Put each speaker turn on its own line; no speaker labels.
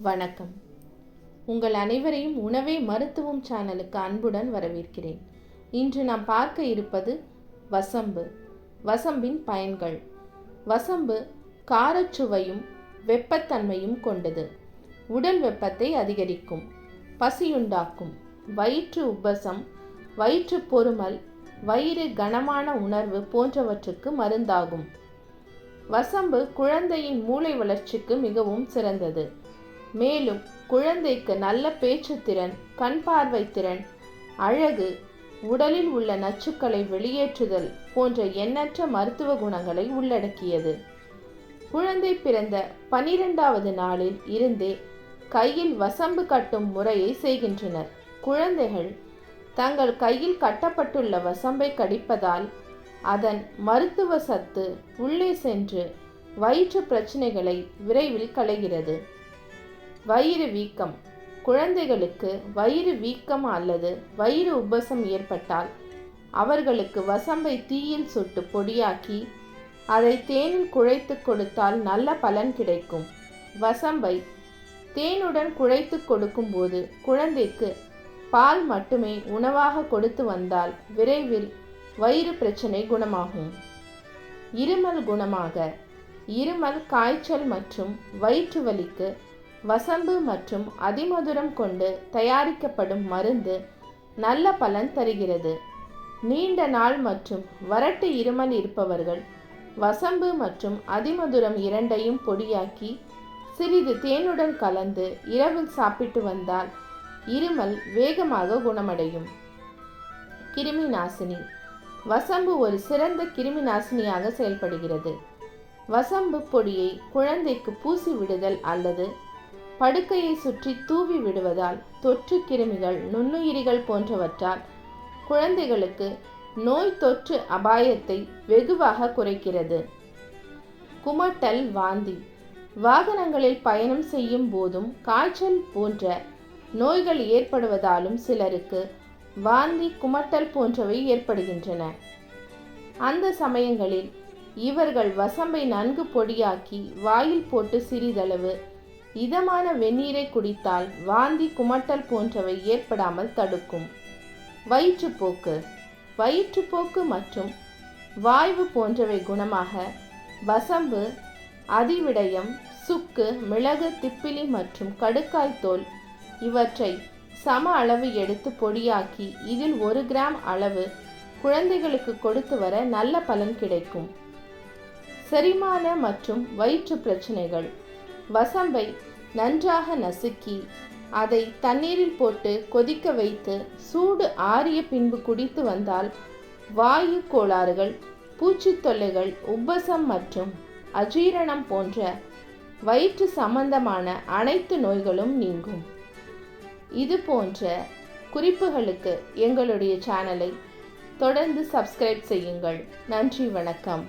வணக்கம். உங்கள் அனைவரையும் உணவே மருத்துவம் சேனலுக்கு அன்புடன் வரவேற்கிறேன். இன்று நாம் பார்க்க இருப்பது வசம்பு. வசம்பின் பயன்கள். வசம்பு காரச்சுவையும் வெப்பத்தன்மையும் கொண்டது. உடல் வெப்பத்தை அதிகரிக்கும், பசியுண்டாக்கும், வயிற்று உப்பசம், வயிற்று பொருமல், வயிறு கனமான உணர்வு போன்றவற்றுக்கு மருந்தாகும். வசம்பு குழந்தையின் மூளை வளர்ச்சிக்கு மிகவும் சிறந்தது. மேலும் குழந்தைக்கு நல்ல பேச்சுத்திறன், கண் பார்வை திறன், அழகு, உடலில் உள்ள நச்சுக்களை வெளியேற்றுதல் போன்ற எண்ணற்ற மருத்துவ குணங்களை உள்ளடக்கியது. குழந்தை பிறந்த 12வது நாளில் இருந்தே கையில் வசம்பு கட்டும் முறையை செய்கின்றனர். குழந்தைகள் தங்கள் கையில் கட்டப்பட்டுள்ள வசம்பை கடிப்பதால் அதன் மருத்துவ சத்து உள்ளே சென்று வயிற்று பிரச்சனைகளை விரைவில் களைகிறது. வயிறு வீக்கம். குழந்தைகளுக்கு வயிறு வீக்கம் அல்லது வயிறு உப்பசம் ஏற்பட்டால் அவர்களுக்கு வசம்பை தீயில் சுட்டு பொடியாக்கி அதை தேனில் குழைத்து கொடுத்தால் நல்ல பலன் கிடைக்கும். வசம்பை தேனுடன் குழைத்து கொடுக்கும்போது குழந்தைக்கு பால் மட்டுமே உணவாக கொடுத்து வந்தால் விரைவில் வயிறு பிரச்சனை குணமாகும். இருமல் குணமாக. இருமல், காய்ச்சல் மற்றும் வயிற்று வலிக்கு வசம்பு மற்றும் அதிமதுரம் கொண்டு தயாரிக்கப்படும் மருந்து நல்ல பலன் தருகிறது. நீண்ட நாள் மற்றும் வறட்டு இருமல் இருப்பவர்கள் வசம்பு மற்றும் அதிமதுரம் இரண்டையும் பொடியாக்கி சிறிது தேனுடன் கலந்து இரவில் சாப்பிட்டு வந்தால் இருமல் வேகமாக குணமடையும். கிருமி நாசினி. வசம்பு ஒரு சிறந்த கிருமி நாசினியாக செயல்படுகிறது. வசம்பு பொடியை குழந்தைக்கு பூசி விடுதல் அல்லது படுக்கையை சுற்றி தூவி விடுவதால் தொற்று கிருமிகள், நுண்ணுயிரிகள் போன்றவற்றால் குழந்தைகளுக்கு நோய் தொற்று அபாயத்தை வெகுவாக குறைக்கிறது. குமட்டல், வாந்தி. வாகனங்களில் பயணம் செய்யும் போதும் காய்ச்சல் போன்ற நோய்கள் ஏற்படுவதாலும் சிலருக்கு வாந்தி, குமட்டல் போன்றவை ஏற்படுகின்றன. அந்த சமயங்களில் இவர்கள் வசம்பை நன்கு பொடியாக்கி வாயில் போட்டு சிறிதளவு இதமான வெந்நீரை குடித்தால் வாந்தி, குமட்டல் போன்றவை ஏற்படாமல் தடுக்கும். வயிற்றுப்போக்கு. வயிற்றுப்போக்கு மற்றும் வாய்வு போன்றவை குணமாக வசம்பு, அதிவிடயம், சுக்கு, மிளகு, திப்பிலி மற்றும் கடுக்காய் தோல் இவற்றை சம அளவு எடுத்து பொடியாக்கி இதில் 1 கிராம் அளவு குழந்தைகளுக்கு கொடுத்து வர நல்ல பலன் கிடைக்கும். செரிமான மற்றும் வயிற்று பிரச்சனைகள். வசம்பை நன்றாக நசுக்கி அதை தண்ணீரில் போட்டு கொதிக்க வைத்து சூடு ஆறிய பின்பு குடித்து வந்தால் வாயு கோளாறுகள், பூச்சி தொல்லைகள், உப்பசம் மற்றும் அஜீரணம் போன்ற வயிற்று சம்பந்தமான அனைத்து நோய்களும் நீங்கும். இது போன்ற குறிப்புகளுக்கு எங்களுடைய சேனலை தொடர்ந்து சப்ஸ்கிரைப் செய்யுங்கள். நன்றி, வணக்கம்.